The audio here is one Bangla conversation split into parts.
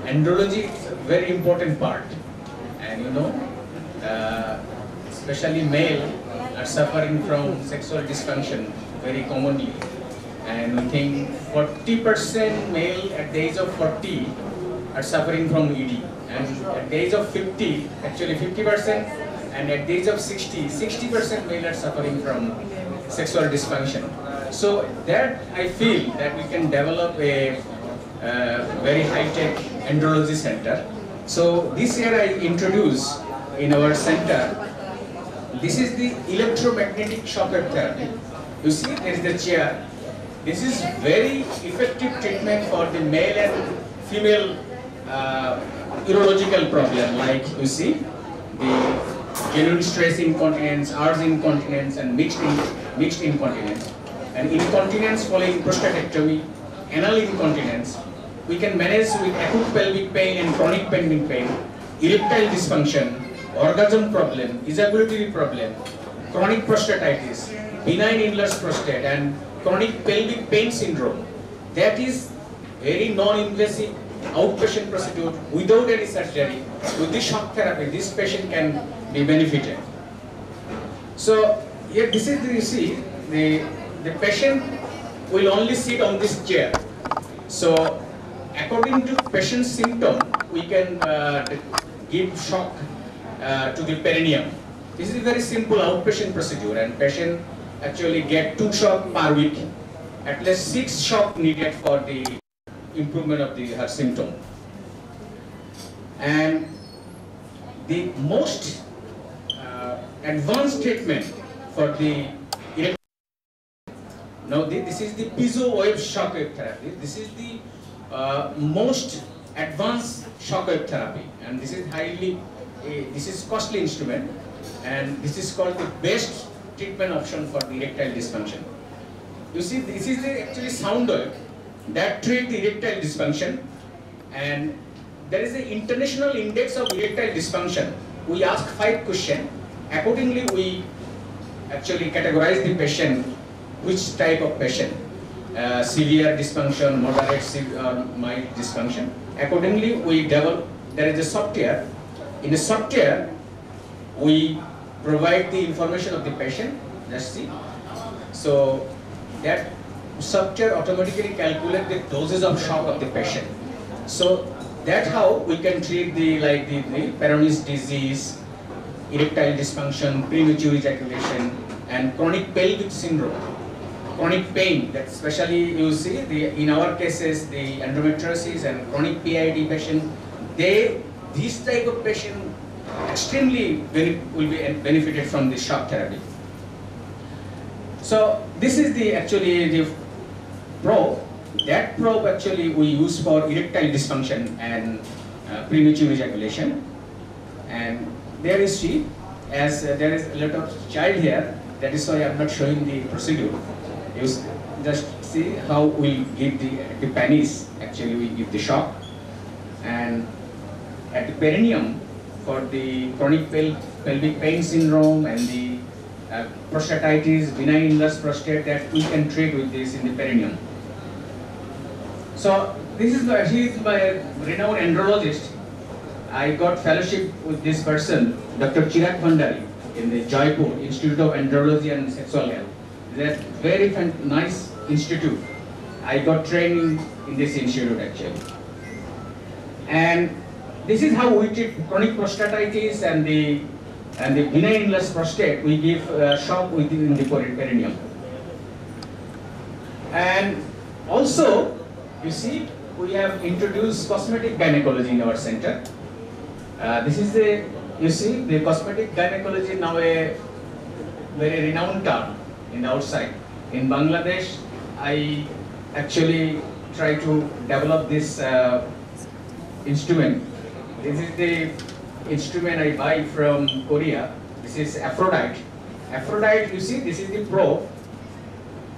Andrology is a very important part, and especially male are suffering from sexual dysfunction very commonly, and we think 40% male at the age of 40 are suffering from ED, and at the age of 50, actually 50%, and at the age of 60% male are suffering from sexual dysfunction. So that I feel that we can develop a very high-tech andrology center. So this year I introduce in our center, this is the electromagnetic shock wave therapy. You see, there is the chair. This is very effective treatment for the male and female urological problem, like you see, the genuine stress incontinence, urge incontinence, and mixed incontinence. And incontinence following prostatectomy, anal incontinence, we can manage with acute pelvic pain and chronic pelvic pain, erectile dysfunction, orgasm problem, ejaculatory problem, chronic prostatitis, benign enlarged prostate, and chronic pelvic pain syndrome. That is very non-invasive outpatient procedure without any surgery. With this shock therapy, this patient can be benefited. So here, this is you see the patient will only sit on this chair. So according to patient's symptom, we can give shock to the perineum. This is a very simple outpatient procedure, and patient actually get 2 shocks per week. At least 6 shocks needed for the improvement of her symptom. And the most advanced treatment for the now this is the piezo wave shock wave therapy. This is the most advanced shock wave therapy, and this is this is costly instrument, and this is called the best treatment option for the erectile dysfunction. You see, this is actually sound wave that treat the erectile dysfunction, and there is an international index of erectile dysfunction. We ask 5 questions. Accordingly, we actually categorize the patient, which type of patient, severe dysfunction, moderate, or mild dysfunction. Accordingly, we develop, there is a software. In the software, we provide the information of the patient, let's see. So that software automatically calculates the doses of shock of the patient. So that's how we can treat the Peyronie's disease, erectile dysfunction, premature ejaculation, and chronic pelvic syndrome. Chronic pain, that especially you see in our cases, the endometriosis and chronic PID patient, these type of patient extremely will be benefited from the shock therapy. So this is actually the probe. That probe actually we use for erectile dysfunction and premature ejaculation. And there is she, as there is a little child here. That is why I am not showing the procedure. You just see how we give the penis, actually we give the shock. And at the perineum, for the chronic pelvic pain syndrome and the prostatitis, benign enlarged prostate, that we can treat with this in the perineum. So this is he is my renowned andrologist. I got fellowship with this person, Dr. Chirag Bhandari, in the Jaipur Institute of Andrology and Sexual Health. It's a very nice institute. I got training in this institute actually. And this is how we treat chronic prostatitis and the benign illness prostate. We give shock within the perineum. And also, you see, we have introduced cosmetic gynecology in our center. This is the, you see, the cosmetic gynecology now a very renowned term in the outside. In Bangladesh, I actually try to develop this instrument. This is the instrument I buy from Korea. This is Aphrodite. Aphrodite, you see, this is the probe.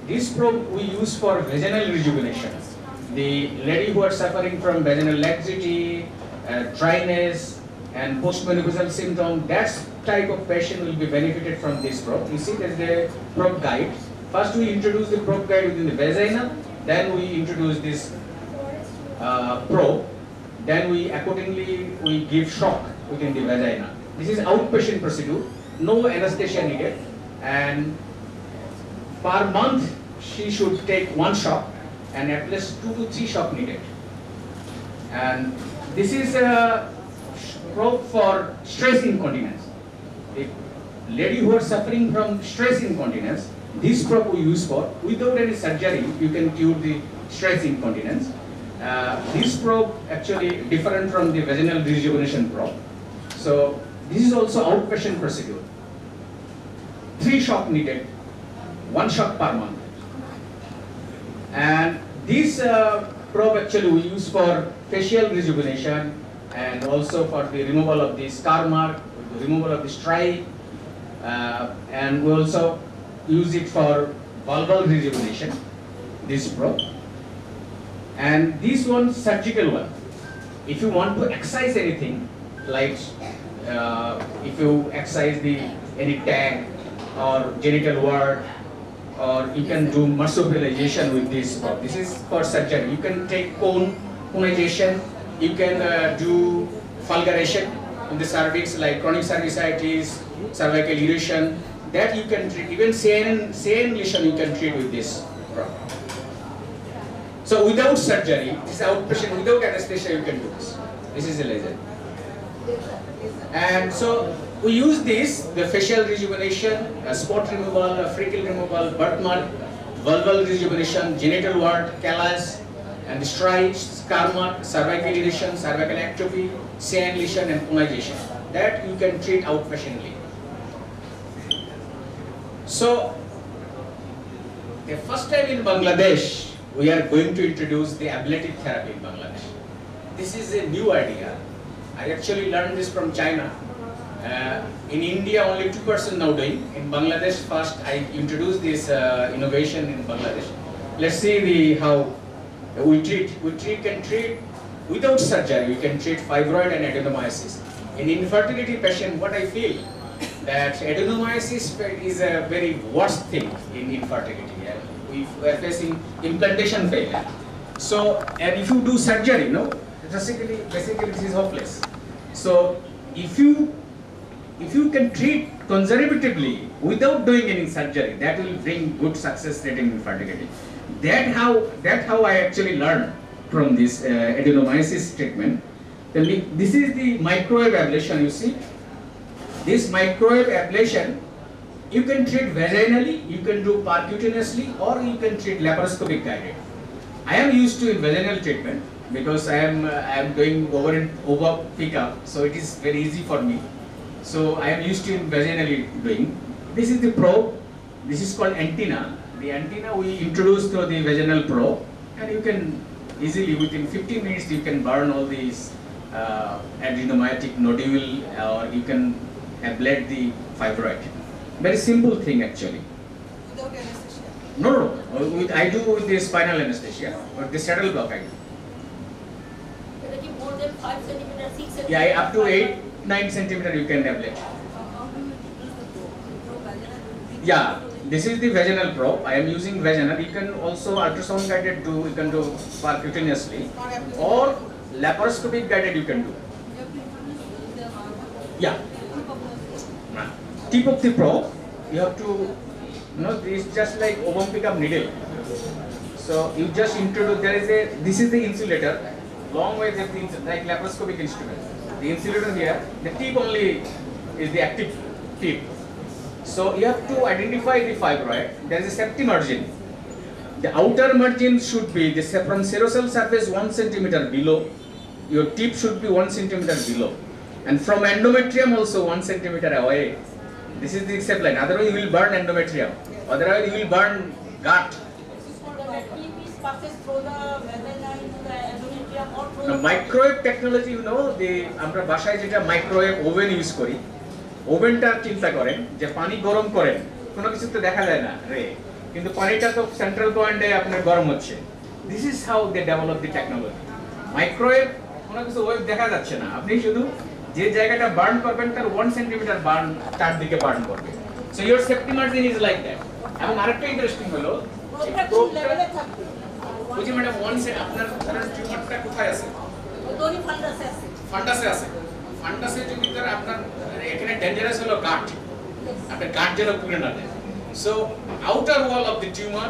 This probe we use for vaginal rejuvenation. The lady who are suffering from vaginal laxity, dryness, and postmenopausal symptom, that type of patient will be benefited from this probe. You see, there is a probe guide. First, we introduce the probe guide within the vagina. Then we introduce this probe. Then we accordingly give shock within the vagina. This is outpatient procedure, no anesthesia needed, and per month she should take one shock, and at least 2 to 3 shock needed. And this is a probe for stress incontinence. The lady who are suffering from stress incontinence, this probe we use for, without any surgery, you can cure the stress incontinence. This probe actually different from the vaginal rejuvenation probe. So this is also outpatient procedure. 3 shock needed, 1 shock per month. And this probe actually we use for facial rejuvenation and also for the removal of the scar mark, the removal of the stripe, and we also use it for vulval rejuvenation, this probe. And this one, surgical one. If you want to excise anything, like if you excise any tag or genital wart, or you can do marsupialization with this probe. This is for surgery. You can take conization, you can do fulguration in the cervix, like chronic cervicitis, cervical erosion. That you can treat. Even CN lesion you can treat with this probe. So without surgery, this is outpatient, without anesthesia you can do this. This is a laser. And so we use this, the facial rejuvenation, spot removal, freckle removal, birthmark, vulval rejuvenation, genital wart, callus, and stripes, scar mark, cervical erosion, cervical atrophy, CN lesion, and conization. That you can treat outpatiently. So, the first time in Bangladesh, we are going to introduce the ablative therapy in Bangladesh. This is a new idea. I actually learned this from China. In India, only 2% now doing. In Bangladesh, first I introduced this innovation in Bangladesh. Let's see how we treat. We can treat without surgery. We can treat fibroid and adenomyosis. In infertility patient, what I feel that adenomyosis is a very worst thing in infertility. We are facing implantation failure. So, and if you do surgery, basically this is hopeless. So, if you can treat conservatively without doing any surgery, that will bring good success rate in infertility. That's how I actually learned from this adenomyosis treatment. This is the microwave ablation. You see, this microwave ablation, you can treat vaginally, you can do percutaneously, or you can treat laparoscopic guided. I am used to vaginal treatment because I am doing over pickup, so it is very easy for me. So I am used to vaginally doing. This is the probe. This is called antenna. The antenna we introduce through the vaginal probe, and you can easily within 15 minutes you can burn all these adenomyotic nodule, or you can ablate the fibroid. Very simple thing actually. Without anesthesia? No. I do with the spinal anesthesia, but the saddle block I do. More than 5 centimeters, 6 centimeters? Yeah, up to 8-9 centimeters you can ablate. How do you use the probe? Yeah, This is the vaginal probe. I am using vaginal. You can also ultrasound guided do. You can do percutaneously, or laparoscopic guided. You can do. Yeah. Tip of the probe. You have to. This is just like ovum pickup needle. So you just introduce. There is a. This is the insulator. Long way is like laparoscopic instrument. The insulator here. The tip only is the active tip. So you have to identify the fibroid. There is a safety margin. The outer margin should be from serosal surface 1 centimeter below. Your tip should be 1 centimeter below, and from endometrium also 1 centimeter away. This is the safe line. Otherwise you will burn endometrium. Otherwise you will burn gut. The microwave technology, আমরা বাসায় যেটা মাইক্রোওয়েভ ওভেন ইউজ করি, ওভেনটা চিন্তা করেন যে পানি গরম করেন, কোনো কিছু তো দেখা যায় না রে, কিন্তু পানিটা তো সেন্ট্রাল পয়েন্টে আপনার গরম হচ্ছে। This is how they develop the technology. Microwave কোনো কিছু ওয়েভ দেখা যাচ্ছে না, আপনি শুধু যে জায়গাটা বার্ন করবেন তার 1 সেন্টিমিটার বার্ন চারদিকে বার্ন করবে। So your safety margin is like that. এবং আরেকটা ইন্টারেস্টিং হলো ওই যে ম্যাডাম আপনার টিউমারটা কোথায় আছে? ফান্ডাসে আছে। ফান্ডাসে যদি আপনার এখানে ডেঞ্জারাস হলো গাট, আপনার গাট যেন পুড়ে না দেয়। So outer wall of the tumour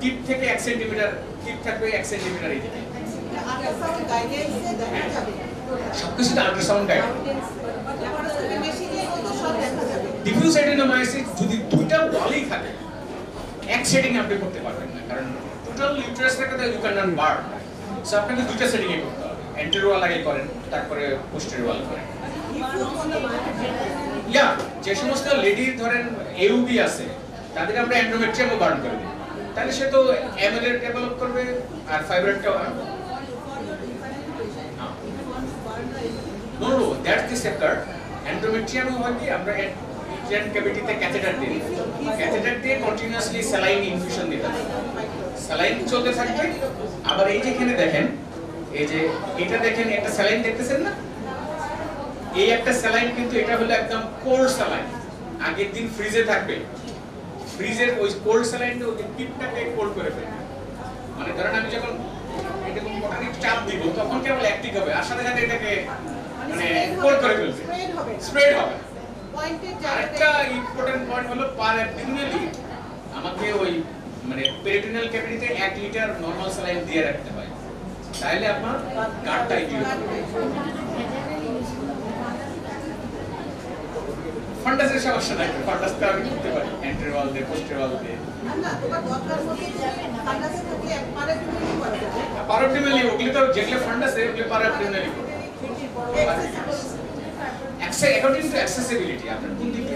tip থেকে 1 সেন্টিমিটার, টিপ থাকবে 1 সেন্টিমিটার এই দিকে। সবকিছু আল্ট্রাসাউন্ড গাইড। ডিফিউজ অ্যাডেনোমায়োসিস যদি দুইটা ওয়ালই থাকে এক সেটিং আপনি করতে পারবেন না, কারণ টোটাল ইউটেরাস থেকে you can not burn. So আপনাকে দুইটা সেটিং এ করতে হবে, অ্যান্টেরিয়র ওয়াল আগে করেন, তারপরে পোস্টেরিয়র ওয়াল করেন। ইয়া যে সমস্ত লেডি ধরেন এউবি আছে তাদের আমরা এন্ডোমেট্রিয়ামও বার্ন করে দিই, তাহলে সে তো এমএলএ ডেভেলপ করবে আর ফাইব্রয়েডটাও। নো নো দ্যাটস দি সেকার। এন্ডোমেট্রিয়াম হয় কি আমরা ইউটেরাইন ক্যাভিটিতে ক্যাথেটার দিই, ক্যাথেটার দিয়ে কন্টিনিউয়াসলি স্যালাইন ইনফিউশন দিতে হবে, স্যালাইন চলতে থাকবে। আবার এই যে এখানে দেখেন, এই যে এটা দেখেন, একটা স্যালাইন দেখতেছেন না, এই একটা স্যালাইন কিন্তু এটা হলো একদম কোল্ড স্যালাইন, আগের দিন ফ্রিজে থাকবে, ফ্রিজের ওই কোল্ড স্যালাইনটা ওই টিপটাকে কোল্ড করে ফেলবে। মানে ধরেন আমি যখন এরকম মোটামুটি চাপ দিব তখন কেবল অ্যাক্টিভ হবে, আর সাথে সাথে এটাকে মানে কোল্ড করে ফেলবে, স্প্রেড হবে। আরেকটা ইম্পর্টেন্ট পয়েন্ট হলো পার অ্যাবডোমিনালি আমাকে ওই মানে পেরিটোনিয়াল ক্যাভিটিতে 1 লিটার নরমাল স্যালাইন দিয়ে রাখতে হয়, তাহলে আপনার গাটটা ইজি হবে। ফান্ডাসের সমস্যা নাই, ফান্ডাসটা আমি করতে পারি অ্যান্টেরিয়র ওয়াল দিয়ে, পোস্টেরিয়র ওয়াল দিয়ে। পারাবডোমিনালি ওগুলো তো যেগুলো ফান্ডাসে ওগুলো পারাবডোমিনালি করবে। অ্যাকর্ডিং টু অ্যাক্সেসিবিলিটি আপনার কোন দিকে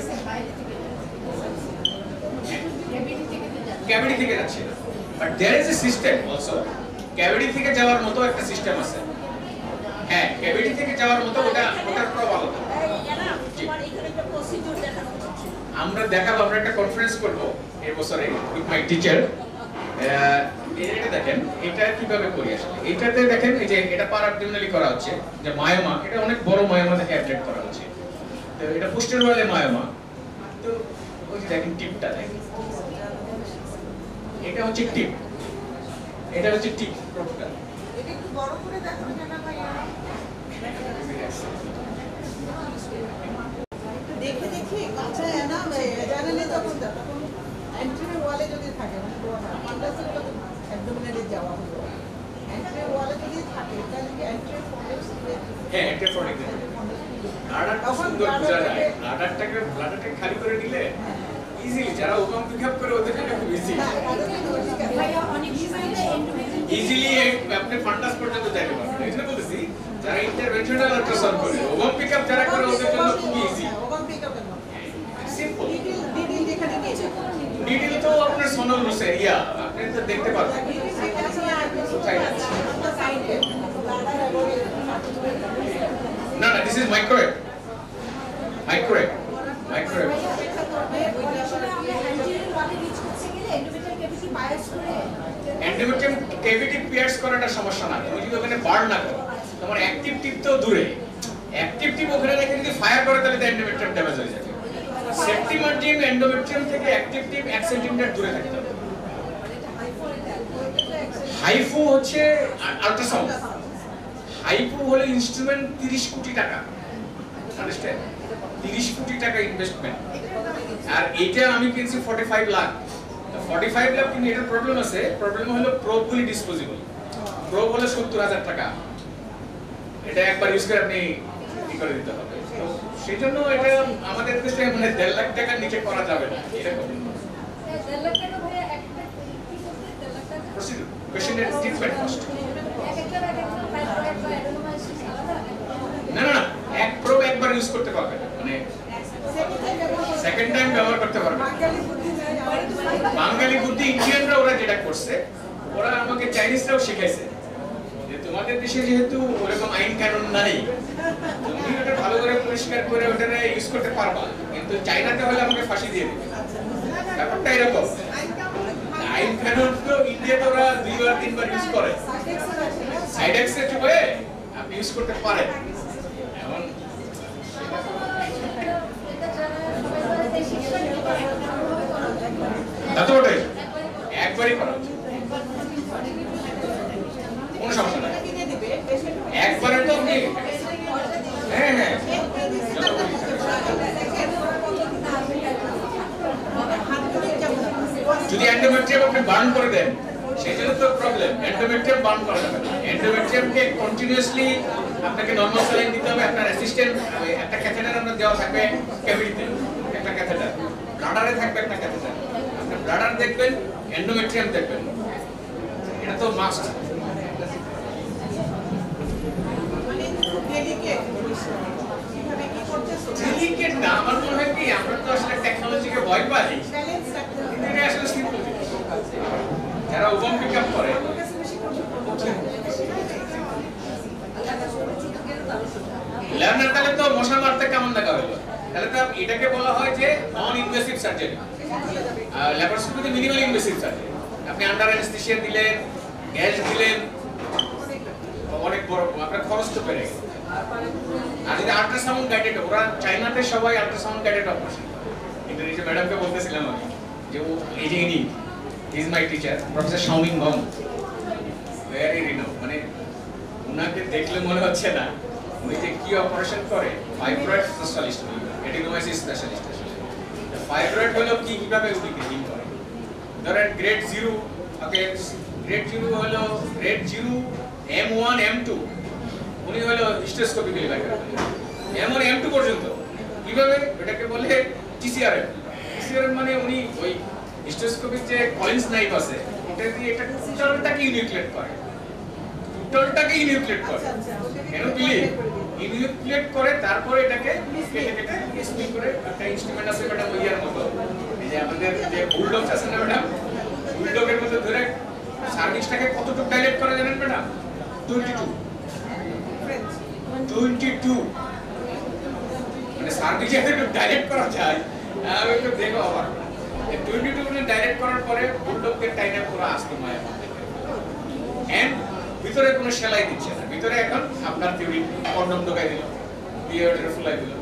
ক্যাভিটি থেকে যাচ্ছে, but there is a system also, cavity থেকে যাওয়ার মতো একটা সিস্টেম আছে। হ্যাঁ, ক্যাভিটি থেকে যাওয়ার মতো ওটার প্রভাব আলাদা। আমরা দেখাবো, আমরা একটা কনফারেন্স করব এই বছরে উইথ মাই টিচার। এটা দেখেন এটা কিভাবে করি আসলে। এটাতে দেখেন এই যে এটা পারাবডোমিনালি করা হচ্ছে, যে মায়োমা, এটা অনেক বড় মায়োমা থেকে অ্যাবলেট করা হচ্ছে। তো এটা পোস্টেরিয়র ওয়ালে মায়োমা। তো ওই যে দেখেন টিপটা দেখেন, এটা হচ্ছে টিপ, এটা হচ্ছে টিপ প্রোবটা। এটা একটু বড় করে দেখানো যায় না ভাইয়া? দেখে দেখি কাছে না জানালে তখন তখন অ্যান্টেরিয়র ওয়ালে যদি থাকে মানে ফান্ডাসের তো অ্যাবডোমিনালি যাওয়া হলো, অ্যান্টেরিয়র ওয়ালে যদি থাকে তাহলে কি অ্যান্টেরিয়র ফন্ডাস? হ্যাঁ, অ্যান্টেরিয়র ফন্ডাস। ব্লাডারটা সুন্দর বোঝা যায়, ব্লাডারটাকে খালি করে দিলে ইজিলি যারা ওভাম পিক আপ করে ওদের জন্য খুব ইজি, ইজিলি আপনি ফান্ডাস পর্যন্ত যেতে পারবেন। এই জন্য বলতেছি যারা ইন্টারভেনশনাল আল্ট্রাসাউন্ড করে ওভাম পিক আপ যারা করে ওদের জন্য খুব ইজি, সিম্পল। নিডল তো আপনার সোনোলুস এরিয়া আপনি তো দেখতে পারবেন। না না, this is microwave, microwave, microwave. Endometrium cavity pierce করাটা সমস্যা না, তুমি যদি ওখানে বার্ন না করো, তোমার অ্যাক্টিভ টিপ তো দূরে, অ্যাক্টিভ টিপ ওখানে রেখে যদি ফায়ার করে তাহলে এন্ডোমেট্রিয়াম ড্যামেজ হয়ে যাবে। সেফটি মার্জিন এন্ডোমেট্রিয়াম থেকে অ্যাক্টিভ টিপ 1 সেন্টিমিটার দূরে থাকতে হবে। হাইফু হচ্ছে আল্ট্রাসাউন্ড। হাইফু হলো ইনস্ট্রুমেন্ট 30 কোটি টাকা, আন্ডারস্ট্যান্ড, 30 কোটি টাকা ইনভেস্টমেন্ট, আর এটা আমি কিনছি 45 লাখ। 45 লাখ কিন্তু এটার প্রবলেম আছে, প্রবলেম হলো প্রবগুলি ডিসপোজেবল। প্রব হলো 70,000 টাকা, এটা একবার ইউজ করে আপনি কি করে দিতে হবে। তো সেই জন্য এটা আমাদের দেশে মানে 1.5 লাখ টাকার নিচে করা যাবে না এরকম। 1.5 লাখ টাকা ভাইয়া একটা কি করতে 1.5 লাখ টাকা প্রসিডিউর পেশেন্টের ট্রিটমেন্ট কস্ট। না না, এক প্রব একবার ইউজ করতে পারবে না, মানে সেকেন্ড টাইম ব্যবহার করতে পারবে। বাঙালি বুদ্ধি ইন্ডিয়ানরা ওরা যেটা করছে, ওরা আমাকে চাইনিজরাও শিখাইছে যে তোমাদের দেশে যেহেতু ওরকম আইন কানুন নাই, তুমি ওটা ভালো করে পরিষ্কার করে ওটা ইউজ করতে পারবা, কিন্তু চাইনাতে হলে আমাকে ফাঁসি দিয়ে দেবে। ব্যাপারটা এরকম, আইন কানুন তো ইন্ডিয়াতে ওরা 2বার 3বার ইউজ করে, সাইড এফেক্ট হয়ে আপনি ইউজ করতে পারেন। এখন দাদু ওটাই একবারই করা উচিত, কোনো সমস্যা নাই, একবারে তো আপনি হ্যাঁ হ্যাঁ যদি এন্ডোমেট্রিয়াম আপনি বার্ন করে দেন সেটা তো প্রবলেম। এন্ডোমেট্রিয়াম বার্ন করা যাবে না, এন্ডোমেট্রিয়ামকে কন্টিনিউয়াসলি আপনাকে নরমাল স্যালাইন দিতে হবে। আপনার অ্যাসিস্ট্যান্ট একটা ক্যাথেটার আপনার দেওয়া থাকবে ক্যাভিটিতে, একটা ক্যাথেটার ব্লাডারে থাকবে, একটা ক্যাথেটার আপনার ব্লাডার দেখবেন, এন্ডোমেট্রিয়াম দেখবেন, এটা তো মাস্ট। ডেলিকেট না, আমার মনে হয় কি আমরা তো আসলে টেকনোলজিকে ভয় পাই, এটা আসলে সিম্পল জিনিস। যারা ওভাম পিক আপ করে লার্নার, তাহলে তো মশা মারতে কেমন দেখা হলো, তাহলে তো এটাকে বলা হয় যে নন ইনভেসিভ সার্জারি। ল্যাপারোস্কোপিতে মিনিমাল ইনভেসিভ সার্জারি, আপনি আন্ডার অ্যানেস্থেসিয়া দিলেন, গ্যাস দিলেন, অনেক বড় আপনার খরচ তো বেড়ে গেল। আর যদি আল্ট্রাসাউন্ড গাইডেড, ওরা চাইনাতে সবাই আল্ট্রাসাউন্ড গাইডেড অপারেশন, কিন্তু এই যে ম্যাডামকে বলতেছিলাম আমি যে ও এই যে ইনি is my teacher professor Xiaoming Gong, very renowned, মানে ওনাকে দেখলে মনে হচ্ছে না উনি যে কি অপারেশন করে। Fibroid specialist, adenomyosis specialist. Fibroid হলো কি, কিভাবে উনি ডিল করে। ধরেন গ্রেড 0, ওকে গ্রেড 0 হলো গ্রেড 0 M1 M2, উনি হলো হিস্টোস্কোপিক্যালি বের করে M1 M2 পর্যন্ত। কিভাবে এটাকে বলে TCRM। TCRM মানে উনি ওই হিস্টোস্কোপিক যে কলিন্স নাইফ আছে এটা দিয়ে এটা টোটালটাকে ইউনিক্লেট করে, টোটালটাকে ইউনিক্লেট করে। কেন বিলিভ ইউনিক্লেট করে, তারপরে এটাকে কেটে কেটে স্পিন করে একটা ইনস্ট্রুমেন্ট আছে ম্যাডাম ইয়ার মতো, এই যে আমাদের যে বুলডগ আছে না ম্যাডাম, বুলডগের মতো ধরে সার্ভিসটাকে কতটুকু ডাইলেট করা জানেন ম্যাডাম? 22 মানে সার্ভিসে একটু ডাইরেক্ট করা যায়, আমি একটু দেখো আবার 22 মানে ডাইরেক্ট করার পরে বুলডগের টাইনে পুরো আসতো মায়া, এন্ড ভিতরে কোনো সেলাই দিচ্ছে না, ভিতরে এখন আপনার থিওরি কন্ডম ঢোকাই দিল, দিয়ে ওটা ফুলাই দিল।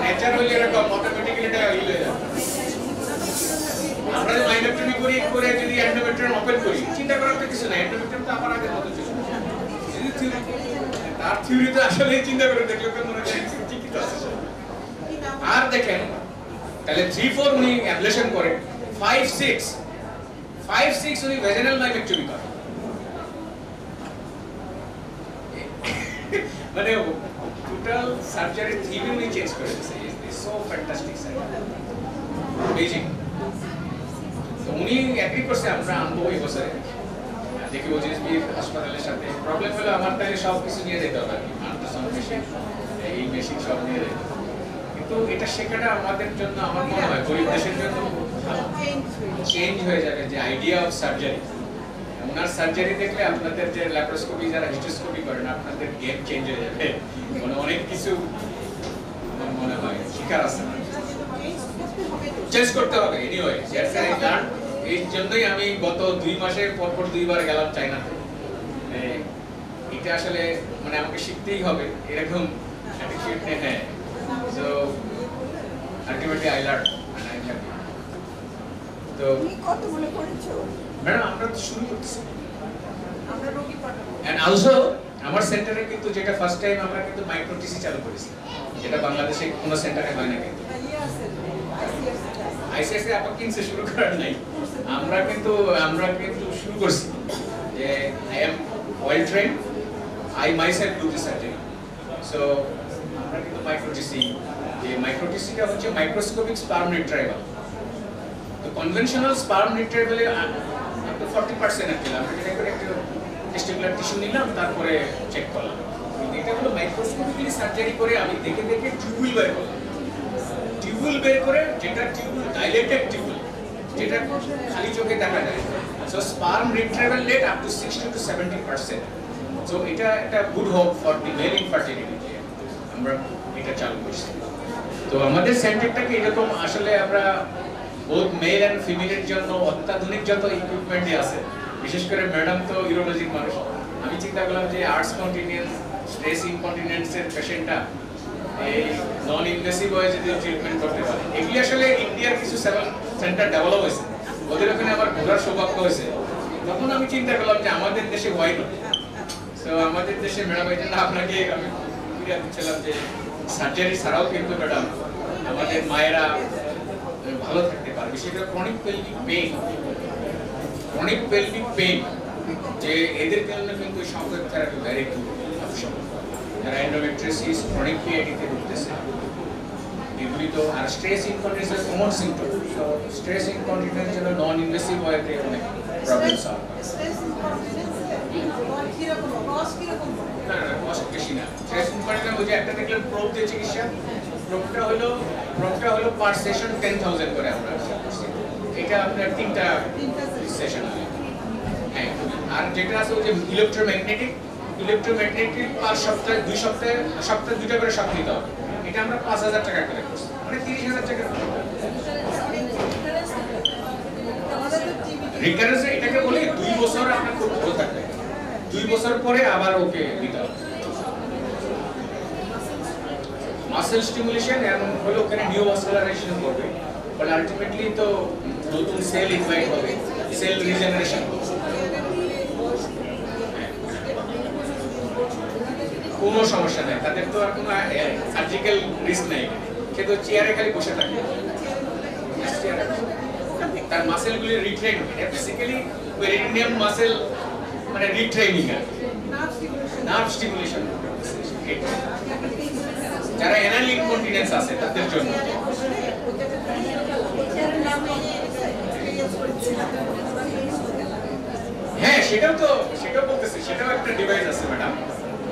নেচার হইলে এরকম অটোমেটিক্যালি এটা হয়ে যাবে। আমরা যে মাইনোটমি করি করে যদি এন্ডোমেট্রিয়াম ওপেন করি, চিন্তা করার তো কিছু নাই, এন্ডোমেট্রিয়াম তো আবার আগের মতো ছিল। যদি থিওরি, তার থিওরিতে আসলে চিন্তা করে দেখলে তো মনে হয় ঠিকই তো আছে। আর দেখেন তাহলে 3-4 উনি অ্যাবলেশন করে, 5-6 উনি ভেজানাল মাইনোটমি করে, মানে টোটাল সার্জারি থিওরি উনি চেঞ্জ করে দিয়েছে। Is so fantastic surgery, Beijing. তো উনি এগ্রি করছে আমরা আনবো এই বছরে, দেখি ওজিএসবি হাসপাতালের সাথে। প্রবলেম হলো আমার তাহলে সব কিছু নিয়ে যেতে হবে, আল্ট্রাসাউন্ড মেশিন, এই মেশিন সব নিয়ে যেতে হবে। কিন্তু এটা শেখাটা আমাদের জন্য, আমার মনে হয় গরিব দেশের জন্য চেঞ্জ হয়ে যাবে যে idea of surgery. Owner surgery দেখলে আপনাদের যে ল্যাপারোস্কোপি যারা হিস্টোস্কোপি করেন আপনাদের গেম চেঞ্জ হয়ে যাবে, মানে অনেক কিছু আমার মনে হয় শিকার আছে, চেঞ্জ করতে হবে। Anyway that's I learn. এই জন্যই আমি গত 2 মাসের পর 2বার গেলাম চায়নাতে, এটা আসলে মানে আমাকে শিখতেই হবে এরকম অ্যাটিটিউড নিয়ে। হ্যাঁ, so ultimately I learn and I happy. তো তুমি কতগুলো করেছো? ম্যাডাম আমরা তো শুরু করতেছি। আমরা রোগী পাঠাবো। এন্ড অলসো আমার সেন্টারে কিন্তু যেটা ফার্স্ট টাইম আমরা কিন্তু মাইক্রো টিসি চালু করেছি, যেটা বাংলাদেশে কোনো সেন্টারে হয় না। কিন্তু আইসিএসসি আপা কিনছে শুরু করার নাই, আমরা কিন্তু শুরু করছি যে I am well trained, I myself do this surgery. So আমরা কিন্তু মাইক্রোটিসি, যে মাইক্রোটিসিটা হচ্ছে মাইক্রোস্কোপিক স্পার্ম রিট্রাইভাল। তো কনভেনশনাল স্পার্ম রিট্রাইভালে আপ টু 40% অ্যাকচুয়ালি আমরা যেটা করে একটা টেস্টিকুলার টিস্যু নিলাম, তারপরে চেক করলাম। এটা হলো মাইক্রোস্কোপিক্যালি সার্জারি করে আমি দেখে দেখে টিউবুল বের করলাম। টিউবুল বের করে, যেটা টিউবুল ডাইলেটেড টিউবুল, যেটা খালি চোখে দেখা যায়। So sperm retrieval rate up to 60 to 70%। So এটা একটা good hope for the male infertility. আমরা এটা চালু করছি। তো আমাদের সেন্টারটাকে এরকম আসলে আমরা বোথ মেল এন্ড ফিমেলের জন্য অত্যাধুনিক যত ইকুইপমেন্টই আছে, বিশেষ করে ম্যাডাম তো ইউরোলজির মানুষ, আমি চিন্তা করলাম যে আর্টস কন্টিনিউয়াস স্ট্রেস ইনকন্টিনেন্সের পেশেন্টটা এই নন ইনভেসিভ ওয়ে যদি ট্রিটমেন্ট করতে পারে। এগুলি আসলে ইন্ডিয়ার কিছু সেন্টার ডেভেলপ হয়েছে, ওদের ওখানে আমার ঘোরার সৌভাগ্য হয়েছে। তখন আমি চিন্তা করলাম যে আমাদের দেশে হয় না। তো আমাদের দেশে ম্যাডাম এই জন্য আপনাকে আমি ফিরে দিচ্ছিলাম যে সার্জারি ছাড়াও কিন্তু ম্যাডাম আমাদের মায়েরা ভালো থাকতে পারে। বিশেষ করে ক্রনিক পেলভিক পেইন, যে এদের জন্য কিন্তু shock therapy very good option. যারা এন্ডোমেট্রিয়াসিস, ক্রনিক পিআইডিতে ভুগতেছে, এগুলি তো। আর stress incontinence common symptom. So stress incontinence জন্য নন ইনভেসিভ ওয়েতে অনেক প্রবলেম সলভ হয়। স্ট্রেস ইনকন্টিনেন্স কিরকম কষ্ট, কিরকম না না, কষ্ট বেশি না। স্ট্রেস ইনকন্টিনেন্স ওই যে একটা দেখলেন প্রোব দিয়ে চিকিৎসা, প্রোবটা হলো পার সেশন 10,000 করে আমরা করছি। এটা আপনার তিনটা সেশন হয়। হ্যাঁ, আর যেটা আছে ওই যে ইলেকট্রোম্যাগনেটিক পার সপ্তাহে 2 সপ্তাহে দুইটা করে শট নিতে হবে। এটা আমরা 5,000 টাকা করে করছি, মানে 30,000 টাকা। রিকারেন্স এটাকে বলে 2 বছর আপনার খুব ভালো থাকবে, 2 বছর পরে আবার ওকে দিতে হবে। মাসেল স্টিমুলেশন এমন হলো ওখানে নিউভাস্কুলারাইজেশন করবে, বলে আলটিমেটলি তো নতুন সেল ইনভাইট হবে, সেল রিজেনারেশন হবে। কোনো সমস্যা নেই, তাদের তো আর কোনো সার্জিক্যাল রিস্ক নেই, সে তো চেয়ারে খালি বসে থাকে। তার মাসেলগুলি রিট্রেন, এটা বেসিক্যালি পেরিনিয়াম মাসেল মানে রিট্রেনিং আর নার্ভ স্টিমুলেশন। যারা অ্যানাল ইনকন্টিনেন্স আছে তাদের জন্য। হ্যাঁ, সেটাও বলতেছি, সেটাও একটা ডিভাইস আছে ম্যাডাম।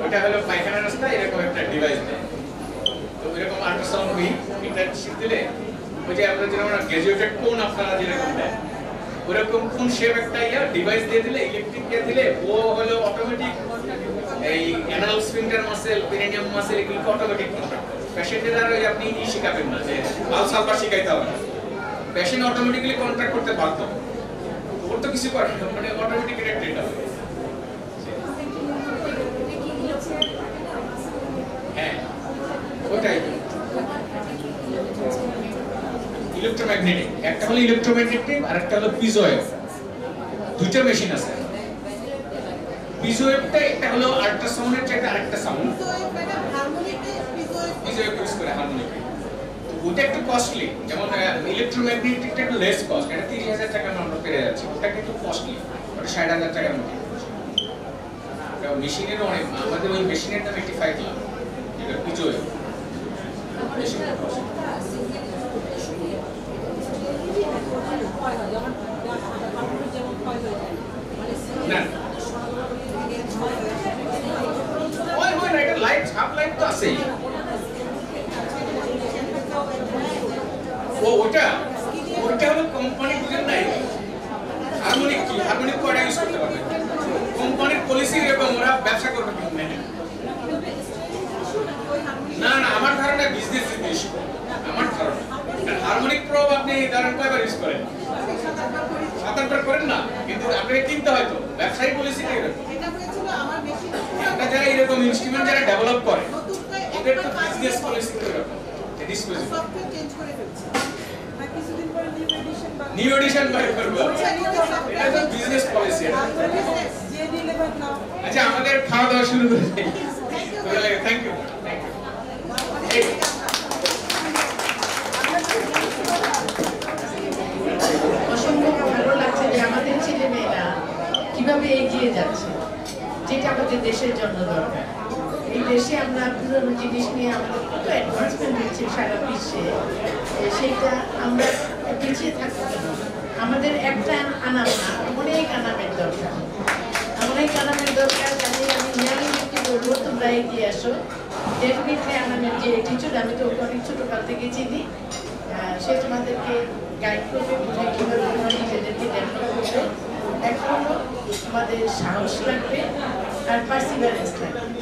ওটা হলো পায়খানা রাস্তা, এরকম একটা ডিভাইস দেয়। তো এরকম আল্ট্রাসাউন্ড উইং এটা দিলে ওই যে আমরা যেরকম গ্র্যাজুয়েটেড কোন আপনারা যেরকম দেয়, ওরকম কোন শেপ একটা ডিভাইস দিয়ে দিলে, ইলেকট্রিক দিয়ে দিলে, ও হলো অটোমেটিক এই anal sphincter muscle, perineum muscle এগুলোকে অটোমেটিক কন্ট্রোল করে। পেশেন্টের আর ওই আপনি শিখাবেন না যে আলসালফা শিখাইতে হবে, পেশেন্ট অটোমেটিক্যালি কন্ট্রাক্ট করতে বাধ্য। ওর তো কিছু করে না, মানে অটোমেটিক এটা ট্রেন হবে। হ্যাঁ, ওটাই ইলেকট্রোম্যাগনেটিক। একটা হলো ইলেকট্রোম্যাগনেটিক আর একটা হলো পিজোওয়েভ। দুইটা মেশিন আছে। পিজোওয়েভটা একটা হলো আল্ট্রাসাউন্ডের চাইতে আরেকটা সাউন্ড। পিজোওয়েভ ইউজ করে হারমোনিক। ওটা একটু কস্টলি, যেমন ইলেকট্রোম্যাগনেটিকটা একটু লেস কস্ট, এটা 30,000 টাকা আমরা পেয়ে যাচ্ছি। ওটা একটু কস্টলি, ওটা 60,000 টাকার মতো। মেশিনের অনেক, আমাদের ওই মেশিনের দাম 85 লাখ। এটা পিজোওয়েভ মেশিন। না ওই না, এটা লাইট হাফ লাইট তো আছেই। ওটা হলো কোম্পানি, বুঝেন নাই হারমোনিক কি, হারমোনিক কয়টা ইউজ করতে পারবে। কোম্পানির পলিসি এরকম, ওরা ব্যবসা করবে কি না। না, আমার ধারণা বিজনেস ইস্যু, আমার ধারণা। হারমোনিক প্রোব আপনি ধরেন কয়বার ইউজ করেন? 7-8 বার করেন না, কিন্তু আপনাকে কিনতে হয়তো ব্যবসায়ী পলিসিটা এরকম। এটা হয়েছিল আমার বেশি একটা যারা এরকম ইনস্ট্রুমেন্ট যারা ডেভেলপ করে নতুন করে ওদের তো একবার বিজনেস কাজ পলিসি তো এরকম ডিসপোজিবল সফটওয়্যার চেঞ্জ করে ফেলছে না কিছুদিন পরে নিউ এডিশন বার করবো এটা তো বিজনেস পলিসি যে রিলেভেন্ট নাও আচ্ছা আমাদের খাওয়া দাওয়া শুরু করে দিই থ্যাংক ইউ অসম্ভব ভালো লাগছে যে আমাদের ছেলে মেয়েরা কিভাবে এগিয়ে যাচ্ছে, যেটা আমাদের দেশের জন্য দরকার। এই দেশে আমরা পুরনো জিনিস নিয়ে আমাদের কত অ্যাডভান্সমেন্ট হচ্ছে সারা বিশ্বে, সেইটা আমরা পিছিয়ে থাকবো কেন? আমাদের একটা আনাম না, অনেক আনামের দরকার, অনেক আনামের দরকার। জানি আমি ইয়াংদেরকে বলবো তোমরা এগিয়ে আসো। ডেফিনেটলি আনামের যে টিচার, আমি তো অনেক ছোটোকাল থেকে চিনি, সে তোমাদেরকে গাইড করবে কোথায় কীভাবে তোমরা নিজেদেরকে ডেভেলপ করবে। একটা হলো তোমাদের সাহস লাগবে আর পার্সিভারেন্স লাগবে।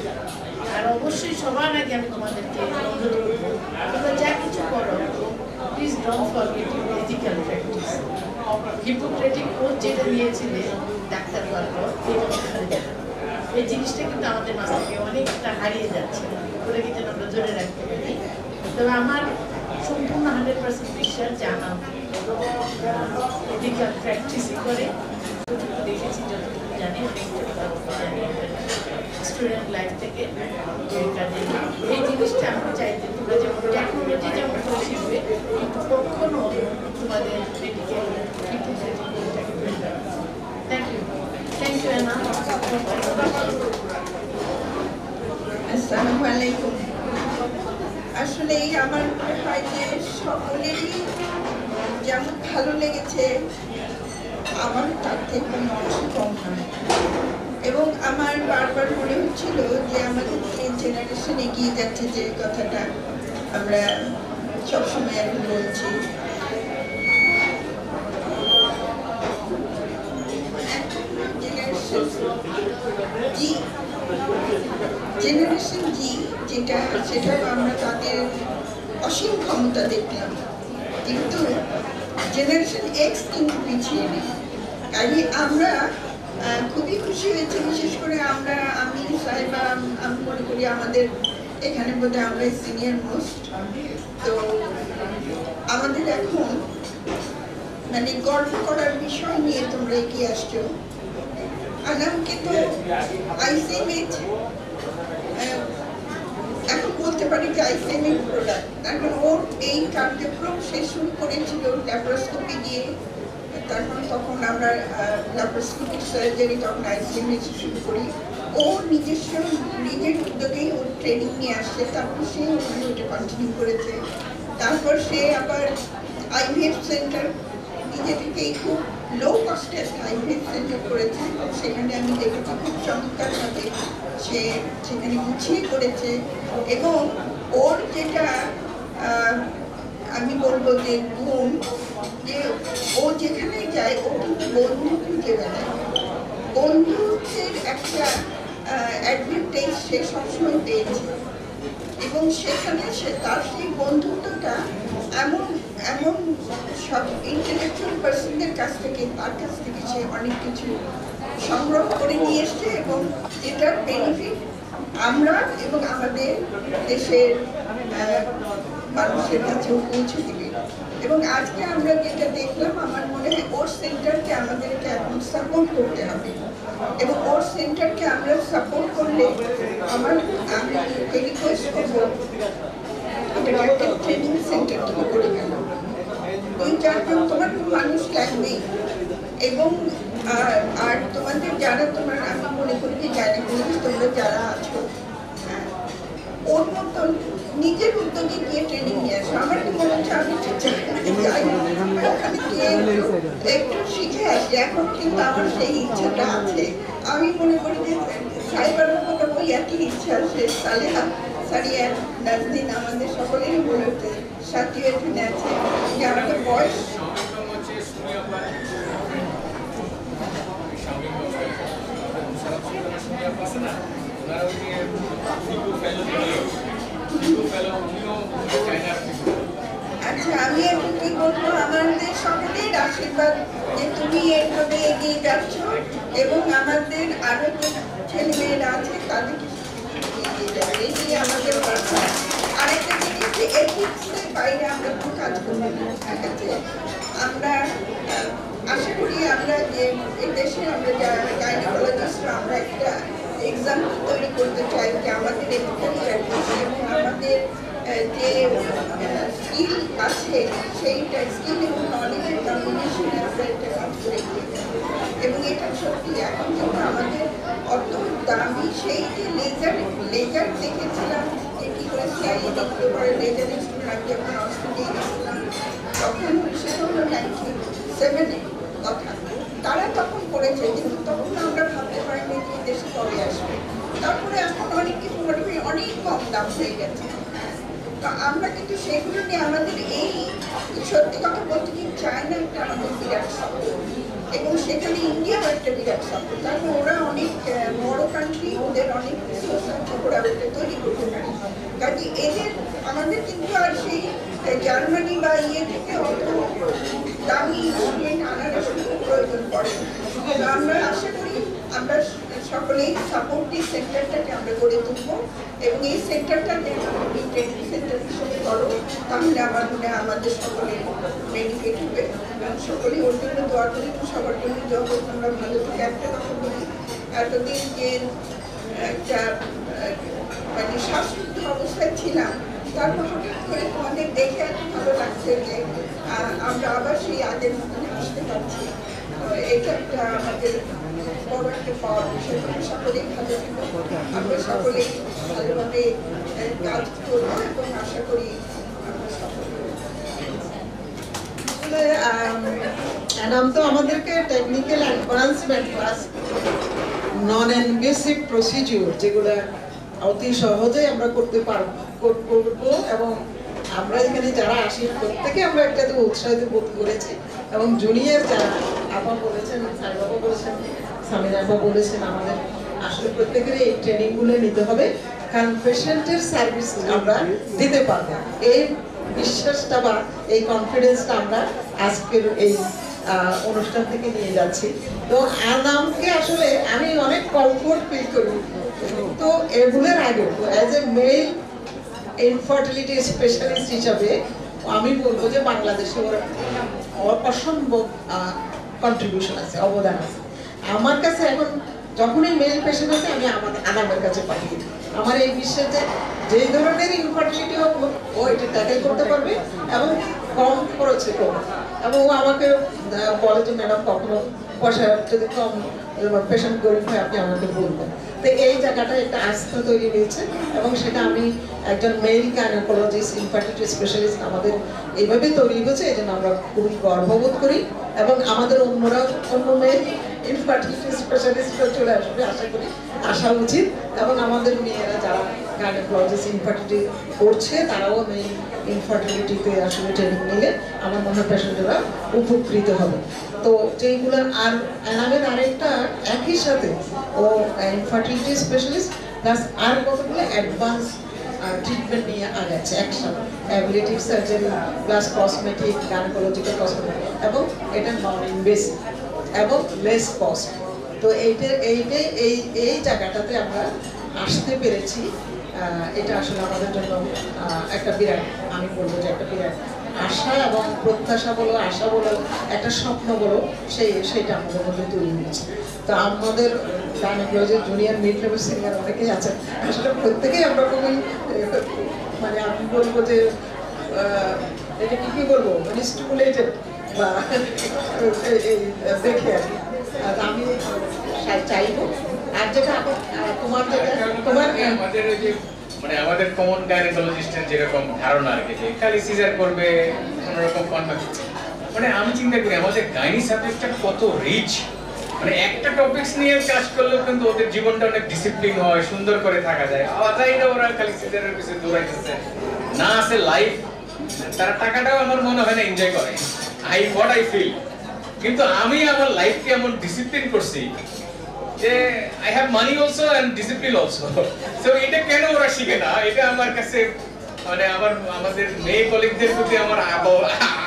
আর অবশ্যই সবার আগে আমি তোমাদেরকে অনুরোধ করবো, তোমরা যা কিছু করো please don't forget your ethical practice. Hippocratic oath যেটা নিয়েছিলে ডাক্তার হওয়ার পর, এই জিনিসটা কিন্তু আমাদের মাঝ থেকে অনেকটা হারিয়ে যাচ্ছে, ওটা কিন্তু আমরা ধরে রাখতে পারি। তবে আমার সম্পূর্ণ 100% বিশ্বাস জানা এথিক্যাল প্র্যাকটিসই করে। যতটুকু দেখেছি, যতটুকু জানি, অনেকটুকু জানি স্টুডেন্ট লাইফ থেকে। কাজে এই জিনিসটা আমরা চাইতে তোমরা যেমন টেকনোলজি যেমন করে শিখবে, কিন্তু কখনো তোমাদের মেডিকেল থ্যাংক ইউ অ্যানা। আসসালামু আলাইকুম। আসলে আমার মনে হয় যে সকলেরই যেমন ভালো লেগেছে, আমার তার থেকে কোনো অংশ কম নয়। এবং আমার বারবার মনে হচ্ছিল যে আমাদের এই জেনারেশন এগিয়ে যাচ্ছে, যে কথাটা আমরা সবসময় এখন বলছি। জেনারেশন জি যেটা, সেটাও আমরা তাদের অসীম ক্ষমতা দেখলাম, কিন্তু জেনারেশন এক্স কিন্তু পিছিয়ে নেই। কাজে আমরা খুবই খুশি হয়েছি, বিশেষ করে আমি সাহেবা, আমি মনে করি আমাদের এখানে বোধহয় আমরা সিনিয়র মোস্ট। তো আমাদের এখন মানে গর্ব করার বিষয় নিয়ে তোমরা এগিয়ে আসছো। আনামকে তো আইসিএমএইচ এখন বলতে পারি যে আইসিএমএইচ প্রোডাক্ট, কারণ ওর এই কার্যক্রম সে শুরু করেছিল ল্যাপারোস্কোপি দিয়ে। তারপর তখন আমরা ল্যাপারোস্কোপিক সার্জারি, তখন আইসিএমএইচ শুরু করি। ও নিজের উদ্যোগেই ওর ট্রেনিং নিয়ে আসছে, তারপর সে ওখানে ওটা কন্টিনিউ করেছে। তারপর সে আবার আইভিএফ সেন্টার নিজে থেকেই খুব লো কস্টে আইভিএফ সেন্টার করেছে। সেখানে আমি দেখেছি খুব চমৎকারভাবে সে সেখানে গুছিয়ে করেছে। এবং ওর যেটা আমি বলবো যে গুণ, যে ও যেখানে যায় ও কিন্তু বন্ধু খুঁজে বেড়ায়। বন্ধুত্বের একটা অ্যাডভান্টেজ সে সবসময় পেয়েছে, এবং সেখানে তার সেই বন্ধুত্বটা এমন সব ইন্টেলেকচুয়াল পার্সনদের কাছ থেকে, তার কাছ থেকে সে অনেক কিছু সংগ্রহ করে নিয়ে এসছে, এবং যেটার বেনিফিট আমরা এবং আমাদের দেশের মানুষের কাছেও পৌঁছে দিবে। এবং আজকে আমরা যেটা দেখলাম, আমার মনে হয় ওর সেন্টারকে আমাদেরকে এখন সাপোর্ট করতে হবে, এবং ওর সেন্টারকে আমরা সাপোর্ট করলে আমি রিকোয়েস্ট করবো এটাকে একটা ট্রেনিং সেন্টার থেকে করে গেল। 2-4 তোমার মানুষ লাগবেই। এবং আর তোমাদের যারা আমি মনে করি যে তোমরা যারা আছো, ওর মতন নিজের উদ্যোগে গিয়ে ট্রেনিং নিয়ে আসো। আমার কি মনে হচ্ছে আমি ওখানে গিয়ে একটু শিখে আসি। এখন কিন্তু আমার সেই ইচ্ছাটা আছে। আমি মনে করি যে সাইবার মতো ওই একই ইচ্ছা আছে। সালেহা, সারিয়া, নাজদিন, আমাদের সকলেরই মনে হচ্ছে, সাথী এখানে আছে, যে আমাদের বয়স আচ্ছা। আমি এখন কি বলবো, আমাদের সকলের আশীর্বাদ যে তুমি এইভাবে এগিয়ে যাচ্ছ, এবং আমাদের আরো যে ছেলেমেয়েরা আছে তাদেরকে এটাই আমাদের কথা। আরেকটা জিনিস যে এথিক্সের বাইরে আমরা কোনো কাজ করি না, ঠিক আছে? আমরা আশা করি আমরা যে এই দেশে আমরা যারা গাইনোকোলজিস্টরা আমরা একটা এক্সাম তৈরি করতে চাই যে আমাদের এথিক্যাল প্র্যাকটিস এবং আমাদের যে স্কিল আছে সেইটা স্কিল এবং নলেজের কম্বিনেশনে আমরা একটা কাজ করে গিয়ে যাবো। এবং এটা সত্যি এখন কিন্তু আমাদের অত দামি সেই যে লেজার দেখেছিলাম কি করে সিআইএ দেখতে পারে লেজার ইনস্ট্রুমেন্ট। আমি যখন অস্ট্রেলিয়া গেছিলাম তখন সেটা হলো 97-এ কথা, তারা তখন করেছে কিন্তু তখন আমরা ভাবতে পারিনি যে দেশে কবে আসবে। তারপরে এখন অনেক কিছু অনেক কম দাম হয়ে গেছে। তো আমরা কিন্তু সেগুলো নিয়ে আমাদের এই সত্যি কথা বলতে কি চায়না একটা আমাদের বিরাট সাপোর্ট এবং সেখানে ইন্ডিয়াও একটা বিরাট সাপোর্ট, কারণ ওরা অনেক বড় কান্ট্রি, ওদের অনেক রিসোর্স আছে, ওরা ওটা তৈরি করতে পারে। কাজে এদের আমাদের কিন্তু আর সেই জার্মানি বা ইয়ে থেকে অত দামি ইনস্ট্রুমেন্ট আনার প্রয়োজন পড়ে। আমরা আশা করি আমরা সকলেই সাপোর্টিভ সেন্টারটাকে আমরা গড়ে তুলবো এবং এই সেন্টারটাকে তুমি ট্রেনিং সেন্টার হিসেবে করো, তাহলে আমার মনে হয় আমাদের সকলের বেনিফিট হবে এবং সকলেই ওর জন্য দোয়া করি, সবার জন্য দোয়া করি আমরা ভালো থেকে। একটা কথা বলি, এতদিন যে একটা মানে শ্বাসরুদ্ধ অবস্থায় ছিলাম, তারপর হঠাৎ করে তোমাদের দেখে এত ভালো লাগছে যে আমরা আবার সেই আগের মতন আসতে পারছি। এটা একটা আমাদের বড় একটা পাওয়ার বিষয়। সকলেই ভালো থাকবো, আমরা সকলেই ভালোভাবে কাজ করবো এবং আশা করি আমরা সকলে অ্যানাম তো আমাদেরকে technical advancement plus non invasive procedure যেগুলো অতি সহজেই আমরা করতে করবো এবং আমরা এখানে যারা আসি প্রত্যেকে আমরা একটাতে উৎসাহিত বোধ করেছি এবং জুনিয়র যারা আপা বলেছেন, সাইবাবা বলেছেন, সামিনা আপা বলেছেন, আমাদের আসলে প্রত্যেকেরই এই ট্রেনিংগুলো নিতে হবে, কারণ পেশেন্টের সার্ভিস আমরা দিতে পারবো। এই বিশ্বাসটা বা এই কনফিডেন্সটা আমরা আজকের এই অনুষ্ঠান থেকে নিয়ে যাচ্ছি। তো আনামকে আসলে আমি অনেক কমফোর্ট ফিল করি। তো এগুলোর আগে as a male infertility specialist হিসাবে আমি বলবো যে বাংলাদেশে ওর অসম্ভব কন্ট্রিবিউশন আছে, অবদান আছে। আমার কাছে এখন যখনই মেল পেশেন্ট আছে আমি আনামের কাছে পাঠিয়ে দিই। আমার এই বিশ্বাস যে যেই ধরনের ইনফার্টিলিটি হোক ও এটা ট্যাকেল করতে পারবে এবং কম খরচে করবে। এবং ও আমাকে বলে যে ম্যাডাম কখনো পয়সা যদি কম পেশেন্ট গরিব হয় আপনি আমাকে বলবেন। তো এই জায়গাটা একটা আস্থা তৈরি হয়েছে এবং সেটা আমি একজন মেল গাইনোকোলজিস্ট ইনফার্টিলিটি স্পেশালিস্ট আমাদের এইভাবে তৈরি হয়েছে, এই জন্য আমরা খুবই গর্ববোধ করি এবং আমাদের অন্যরা অন্য মেল ইনফার্টিলিটি স্পেশালিস্টরা চলে আসবে আশা করি, আসা উচিত। এবং আমাদের মেয়েরা যারা গাইনোকোলজিস্ট ইনফার্টিলিটি করছে তারাও মেল ইনফার্টিলিটিতে আসলে ট্রেনিং নিলে আমার মনে হয় পেশেন্টরা উপকৃত হবে। তো যেইগুলো আর অ্যানামের আরেকটা একই সাথে ও ইনফার্টিলিটি স্পেশালিস্ট প্লাস আর কতগুলো অ্যাডভান্স ট্রিটমেন্ট নিয়ে আগাচ্ছে একসাথে, ablative surgery plus cosmetic, gynaecological cosmetic, এবং এটা নন ইনভেসিভ এবং লেস কস্ট। তো এই জায়গাটাতে আমরা আসতে পেরেছি, এটা আসলে আমাদের জন্য একটা বিরাট, আমি বলবো যে একটা বিরাট আশা এবং প্রত্যাশা বলো, আশা বলো, একটা স্বপ্ন বলো, সেইটা আমাদের মধ্যে তৈরি হয়েছে। তো আমাদের গাইনোকোলজির জুনিয়র মিড লেভেল সিনিয়র অনেকেই আছেন, আসলে প্রত্যেকেই আমরা খুবই মানে আমি বলবো যে এটা কি বলবো মানে স্টিমুলেটেড বা দেখে আর কি। আমি চাইবো আর যেটা তোমার আমাদের ওই যে মানে আমাদের কমন গাইনোকোলজিস্টের যেরকম ধারণা আর কি যে খালি সিজার করবে কোনো রকম মানে আমি চিন্তা করি আমাদের গাইনি সাবজেক্টটা কত রিচ, মানে একটা টপিকস নিয়ে কাজ করলেও কিন্তু ওদের জীবনটা অনেক ডিসিপ্লিন হয়, সুন্দর করে থাকা যায়। আলাদাইটা ওরা খালি সিজারের পিছনে দৌড়াইতেছে না, আছে লাইফ, তারা টাকাটাও আমার মনে হয় না এনজয় করে। আই ফিল কিন্তু আমি আমার লাইফকে এমন ডিসিপ্লিন করছি যে I have money also and discipline also. So এটা কেন ওরা শিখে না, এটা আমার কাছে মানে আমাদের মেয়ে কলিগদের প্রতি আমার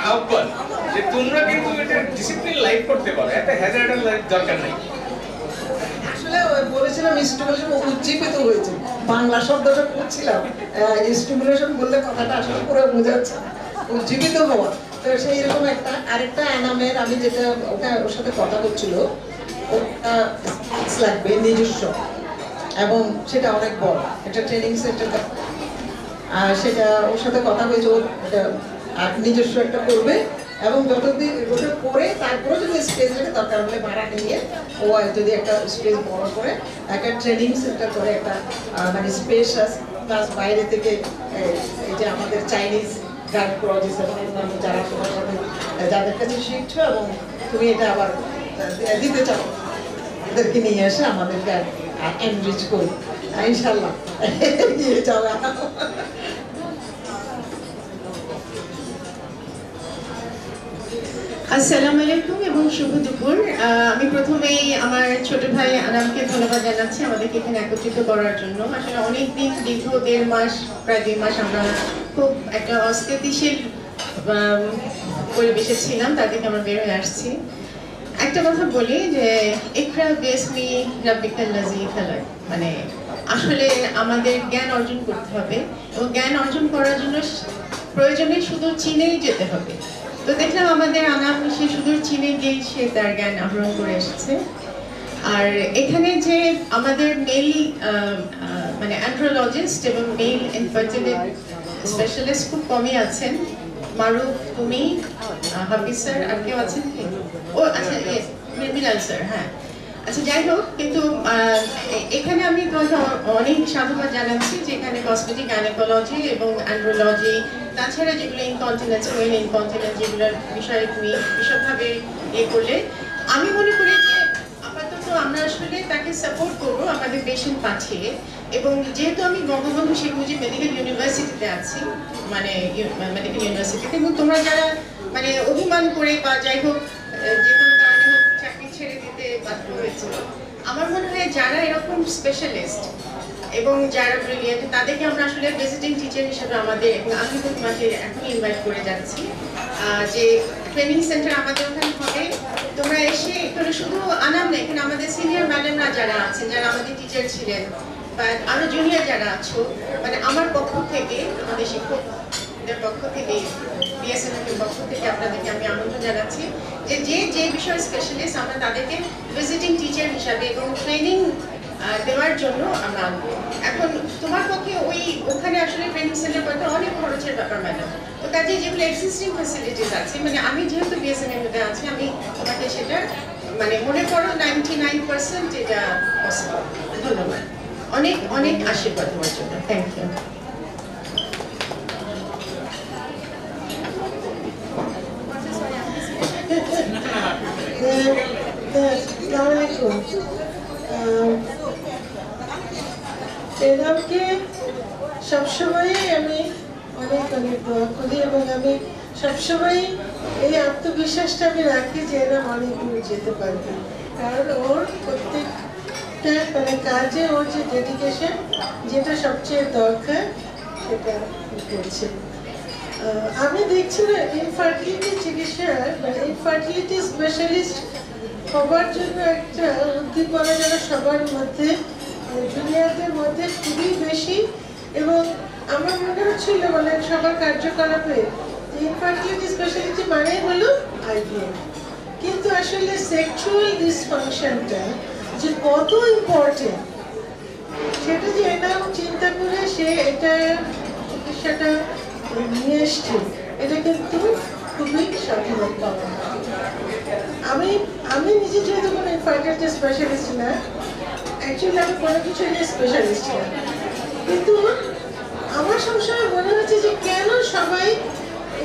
আহ্বান যে তোমরা কিন্তু এটা ডিসিপ্লিন লাইফ করতে পারো, এত হ্যাজার্ডাল লাইফ দরকার নাই। আসলে বলেছিলাম স্টুডেন্ট উজ্জীবিত হয়েছে বাংলা শব্দটা করছিলাম, স্টিমুলেশন বললে কথাটা আসলে পুরো বোঝাচ্ছে না, উজ্জীবিত হওয়া। তো সেই রকম একটা আরেকটা আনামের আমি যেটা ওর সাথে কথা হচ্ছিল, ওটা লাগবে নিজস্ব, এবং সেটা অনেক বড় একটা ট্রেনিং সেন্টার, আর সেটা ওর সাথে কথা হয়েছে, ওর নিজস্ব একটা করবে, এবং যতদিন ওটা করে তারপরে যদি স্পেস লাগে দরকার হলে ভাড়া নিয়ে ও যদি একটা স্পেস বড় করে একটা ট্রেনিং সেন্টার করে একটা মানে স্পেশাস, প্লাস বাইরে থেকে এই যে আমাদের চাইনিজ গাইনোকোলজিস্ট এবং অন্যান্য যারা তোমার সাথে যাদের কাছে শিখছো এবং তুমি এটা আবার দিতে চাও, এদেরকে নিয়ে এসে আমাদেরকে এনরিচ করি ইনশাল্লাহ এগিয়ে যাওয়া। আসসালামু আলাইকুম এবং শুভ দুপুর। আমি প্রথমেই আমার ছোট ভাই আনামকে ধন্যবাদ জানাচ্ছি আমাদেরকে এখানে একত্রিত করার জন্য। আসলে অনেক দিন, দীর্ঘ 1.5 মাস, প্রায় 2 মাস আমরা খুব একটা অস্থিতিশীল পরিবেশে ছিলাম, তার থেকে আমরা বের হয়ে আসছি। একটা কথা বলি যে ইকরা বিসমি রাব্বিকাল্লাযী খালাক, মানে আসলে আমাদের জ্ঞান অর্জন করতে হবে, এবং জ্ঞান অর্জন করার জন্য প্রয়োজনে শুধু চীনেই যেতে হবে। তো দেখলাম আমাদের আনাম সে সুদূর চীনে গিয়ে সে তার জ্ঞান আহরণ করে এসেছে। আর এখানে যে আমাদের মেল মানে অ্যান্ড্রোলজিস্ট এবং মেল ইনফার্টিলিটি স্পেশালিস্ট খুব কমই আছেন। মারুফ, তুমি, হাফিজ স্যার, আর কেউ আছেন কি? ও আচ্ছা, মির্মিলাল স্যার, হ্যাঁ। আচ্ছা, যাই হোক, কিন্তু এখানে আমি তোমাকে অনেক সাধুবাদ জানাচ্ছি যে এখানে কসমেটিক গাইনোকোলজি এবং অ্যান্ড্রোলজি, তাছাড়া যেগুলো ইনকন্টিনেন্স, মেল ইনকন্টিনেন্স, যেগুলোর বিষয়ে তুমি বিশদভাবে করলে, আমি মনে করি যে আপাতত আমরা আসলে তাকে সাপোর্ট করবো আমাদের পেশেন্ট পাঠিয়ে। এবং যেহেতু আমি বঙ্গবন্ধু শেখ মুজিব মেডিকেল ইউনিভার্সিটিতে আছি, মানে মেডিকেল ইউনিভার্সিটিতে, এবং তোমরা যারা মানে অভিমান করে বা যাই হোক যে কোনো কারণে হোক চাকরি ছেড়ে দিতে বাধ্য হয়েছিল, আমার মনে হয় যারা এরকম স্পেশালিস্ট এবং যারা ব্রিলিয়েন্ট, তাদেরকে আমরা আসলে ভিজিটিং টিচার হিসেবে আমাদের, এবং আমি তো তোমাকে এখন ইনভাইট করে যাচ্ছি যে ট্রেনিং সেন্টার আমাদের ওখানে হবে। তোমরা এসে এখানে শুধু আনাম না, এখানে আমাদের সিনিয়র ম্যাডামরা যারা আছেন, যারা আমাদের টিচার ছিলেন, বা আরো জুনিয়র যারা আছো, মানে আমার পক্ষ থেকে, আমাদের শিক্ষকদের পক্ষ থেকে, বিএসএনএফের পক্ষ থেকে আপনাদেরকে আমি আমন্ত্রণ জানাচ্ছি যে যে বিষয় স্পেশালিস্ট আমরা তাদেরকে ভিজিটিং টিচার হিসাবে এবং ট্রেনিং দেওয়ার জন্য আমরা আনবো। এখন তোমার পক্ষে ওখানে আসলে ট্রেনিং সেন্টার করতে অনেক খরচের ব্যাপার ম্যাডাম, তো কাজে যেগুলো এক্সিস্টিং ফ্যাসিলিটিস আছে, মানে আমি যেহেতু বিএসএনএফে আছি, আমি তোমাকে সেটা মানে মনে করো 99% এটা পসিবল। ধন্যবাদ, অনেক অনেক আশীর্বাদ তোমার জন্য। Thank you. এনামকে সবসময় আমি অনেক অনেক দোয়া করি, এবং আমি সবসময় এই আত্মবিশ্বাসটা আমি রাখি যে এনাম অনেক দূর যেতে পারবে, কারণ ওর প্রত্যেকটা মানে কাজে ওর যে ডেডিকেশন, যেটা সবচেয়ে দরকার সেটা করছে। আমি দেখছি না ইনফার্টিলিটি চিকিৎসা মানে ইনফার্টিলিটি স্পেশালিস্ট হবার জন্য একটা উদ্দীপনা যেন সবার মধ্যে, জুনিয়রদের মধ্যে খুবই বেশি, এবং আমার মনে হচ্ছিল মানে সবার কার্যকলাপে যে ইনফার্টিলিটি স্পেশালিটি মানে হলো আইভিএফ, কিন্তু আসলে সেক্সুয়াল ডিসফাংশনটা যে কত ইম্পর্টেন্ট সেটা যে এনাম চিন্তা করে সে এটা চিকিৎসাটা নিয়ে এসছে, এটা কিন্তু খুবই সাধুবাদ পাওয়া। আমি নিজে যেহেতু কোনো ইনফার্টিলিটি স্পেশালিস্ট না, অ্যাকচুয়ালি আমি কোনো কিছু স্পেশালিস্ট না, কিন্তু আমার সবসময় মনে হচ্ছে যে কেন সবাই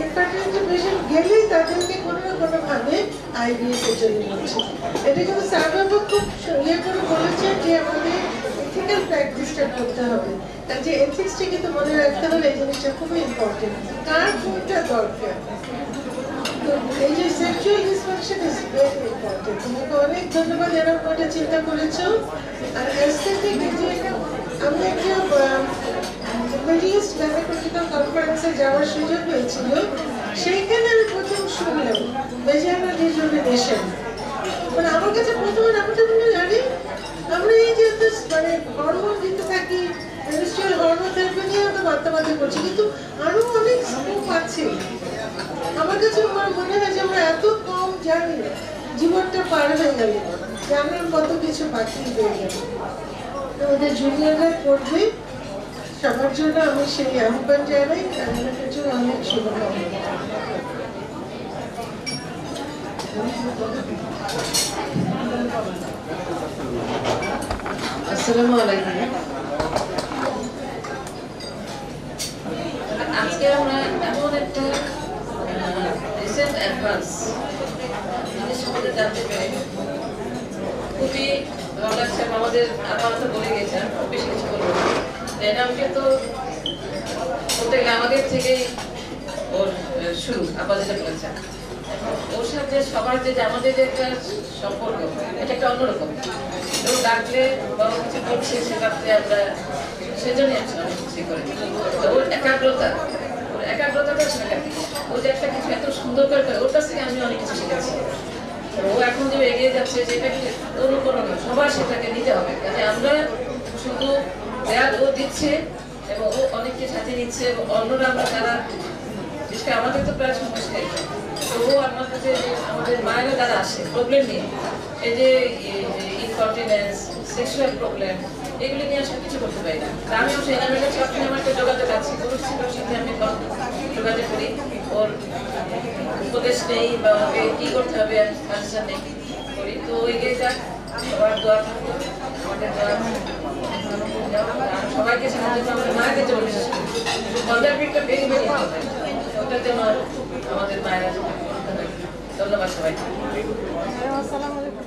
ইনফার্টিলিটি পেশেন্ট গেলেই তাদেরকে কোনো না কোনোভাবে আইভিএফ এর জন্য বলছে। এটা কিন্তু স্যারবাবু খুব ইয়ে করে বলেছে যে আমাদের এথিক্যাল প্র্যাকটিসটা করতে হবে, তার যে এথিক্সটা কিন্তু মনে রাখতে হবে, এই জিনিসটা খুবই ইম্পর্টেন্ট, কার কোনটা দরকার। এই যে sexual dysfunction is very important. তোমাকে অনেক ধন্যবাদ এরকম একটা চিন্তা করেছো। আর অ্যাস্থেটিক যে আমি একটা মিডল ইস্ট গাইনোকোলজিক্যাল কনফারেন্সে যাওয়ার সুযোগ হয়েছিল, সেইখানে আমি প্রথম শুনলাম ভেজাইনাল রিজুভিনেশন। মানে আমার কাছে প্রথমে আমি তো মনে জানি আমরা এই যে মানে হরমোন দিতে থাকি, ইন্ডাস্ট্রিয়াল হরমোথেরাপি নিয়ে আমরা মাতামাতি করছি, কিন্তু আরো অনেক স্কোপ আছে। আমার কাছে আমার মনে হয় যে আমরা এত কম জানি, জীবনটা পার হয়ে গেল, জানার কত কিছু বাকি রয়ে গেল। আমাদের জুনিয়ররা করবে, সবার জন্য আমি সেই আহ্বান জানাই, আপনাদের জন্য অনেক শুভকামনা। আসসালামু আলাইকুম। আজকে আমরা এমন একটা রিসেন্ট অ্যাডভান্স জিনিস সম্বন্ধে জানতে পেরে খুবই ভালো লাগছে। আমাদের আপাতত বলে গেছে, খুব বেশি কিছু বলবো না। রেনামকে তো বলতে গেলে আমাদের থেকেই ওর শুরু, আপা যেটা বলেছেন। ওর সাথে সবার যে আমাদের যে একটা সম্পর্ক, এটা একটা অন্যরকম। কেউ ডাকলে বড় কিছু করছে, সেটাতে আমরা সেজন্যই আসলে অনেক কিছু করি। তো ওর একাগ্রতাটা সেটা ও যে একটা কিছু এত সুন্দর করে ওর কাছ থেকে আমি অনেক কিছু শিখেছি। ও এখন যে এগিয়ে যাচ্ছে, যেটাকে অনুকরণ সবার সেটাকে নিতে হবে। কাজে আমরা শুধু দেয়াল ও দিচ্ছে এবং ও অনেককে সাথে নিচ্ছে, এবং অন্যরা আমরা যারা বিশেষ করে আমাদের তো প্রায় সমস্যা, তো ও আমার কাছে আমাদের মায়েরা যারা আসে প্রবলেম নিয়ে, এই যে ইনকন্টিনেন্স, সেক্সুয়াল প্রবলেম, এগুলি নিয়ে আসলে কিছু করতে পারি না। তা আমিও সেই নামের কাছে সবসময় আমার একটা যোগাযোগ আছে, কোনো কিছুর সাথে আমি যোগাযোগ করি, ওর উপদেশ নেই বা ওকে কী করতে হবে আমি সাজেশন নেই করি। তো এগিয়ে যাক, সবার দোয়া থাকবো, আমাদের দোয়া সবাইকে সাহায্য, আমাদের মায়েদের জন্য বিশেষ করে মজার পিঠটা বেরিয়ে বেরিয়ে হবে, ওটার জন্য আমাদের মায়েরা। ধন্যবাদ সবাইকে। আসসালামু আলাইকুম।